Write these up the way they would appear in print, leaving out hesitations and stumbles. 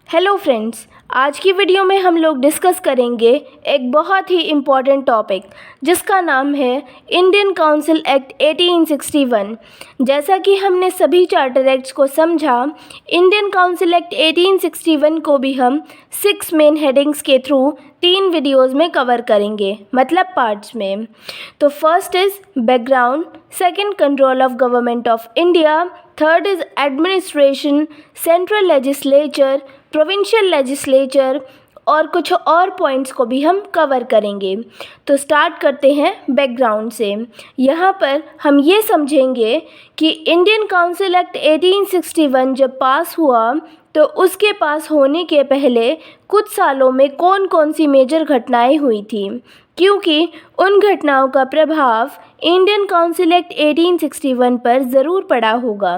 Hello friends, आज की video में हम लोग डिस्कस करेंगे एक बहुत ही इम्पॉर्टेंट टॉपिक जिसका नाम है इंडियन काउंसिल एक्ट 1861। जैसा कि हमने सभी चार्टर एक्ट्स को समझा, इंडियन काउंसिल एक्ट 1861 को भी हम 6 मेन हेडिंग्स के थ्रू 3 वीडियोस में कवर करेंगे, मतलब पार्ट्स में। तो first is background, second control of government of India, third is administration, central legislature, provincial legislature और कुछ और पॉइंट्स को भी हम कवर करेंगे। तो स्टार्ट करते हैं बैकग्राउंड से। यहाँ पर हम ये समझेंगे कि इंडियन काउंसिल एक्ट 1861 जब पास हुआ तो उसके पास होने के पहले कुछ सालों में कौन कौन सी मेजर घटनाएं हुई थी, क्योंकि उन घटनाओं का प्रभाव इंडियन काउंसिल एक्ट 1861 पर ज़रूर पड़ा होगा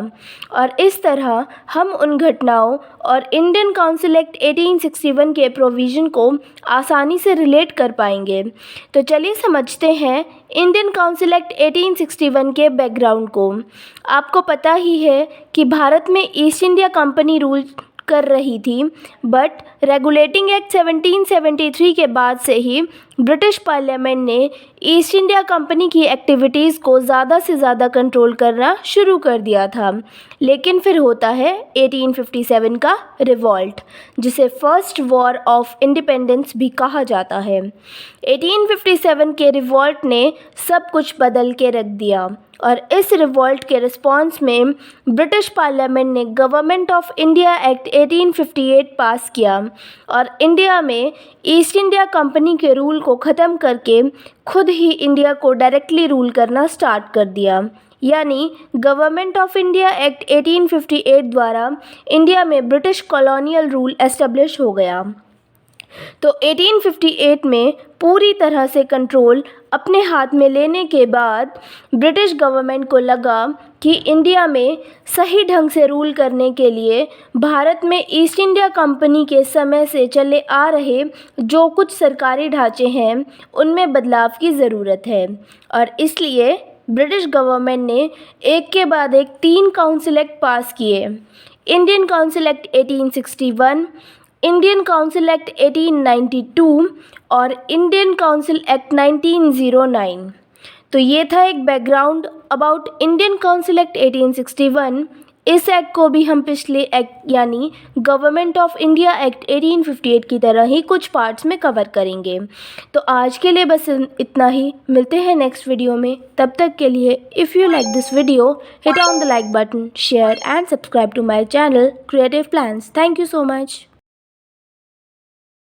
और इस तरह हम उन घटनाओं और इंडियन काउंसिल एक्ट 1861 के प्रोविज़न को आसानी से रिलेट कर पाएंगे। तो चलिए समझते हैं इंडियन काउंसिल एक्ट 1861 के बैकग्राउंड को। आपको पता ही है कि भारत में ईस्ट इंडिया कंपनी रूल कर रही थी, बट रेगुलेटिंग एक्ट 1773 के बाद से ही ब्रिटिश पार्लियामेंट ने ईस्ट इंडिया कंपनी की एक्टिविटीज़ को ज़्यादा से ज़्यादा कंट्रोल करना शुरू कर दिया था। लेकिन फिर होता है 1857 का रिवॉल्ट, जिसे फर्स्ट वॉर ऑफ इंडिपेंडेंस भी कहा जाता है। 1857 के रिवॉल्ट ने सब कुछ बदल के रख दिया और इस रिवॉल्ट के रिस्पॉन्स में ब्रिटिश पार्लियामेंट ने गवर्नमेंट ऑफ इंडिया एक्ट 1858 पास किया और इंडिया में ईस्ट इंडिया कंपनी के रूल को ख़त्म करके खुद ही इंडिया को डायरेक्टली रूल करना स्टार्ट कर दिया। यानी गवर्नमेंट ऑफ इंडिया एक्ट 1858 द्वारा इंडिया में ब्रिटिश कॉलोनियल रूल एस्टेब्लिश हो गया। तो 1858 में पूरी तरह से कंट्रोल अपने हाथ में लेने के बाद ब्रिटिश गवर्नमेंट को लगा कि इंडिया में सही ढंग से रूल करने के लिए भारत में ईस्ट इंडिया कंपनी के समय से चले आ रहे जो कुछ सरकारी ढांचे हैं उनमें बदलाव की ज़रूरत है और इसलिए ब्रिटिश गवर्नमेंट ने एक के बाद एक 3 काउंसिल एक्ट पास किए। Indian council act 1861, Indian council act 1892 और इंडियन काउंसिल एक्ट 1909। तो ये था एक background about Indian council act 1861। इस एक्ट को भी हम पिछले एक्ट यानी गवर्नमेंट ऑफ इंडिया एक्ट 1858 की तरह ही कुछ पार्ट्स में कवर करेंगे। तो आज के लिए बस इतना ही, मिलते हैं नेक्स्ट वीडियो में। तब तक के लिए if you like this video, hit on the like button, share and subscribe to my channel creative plans. Thank you so much.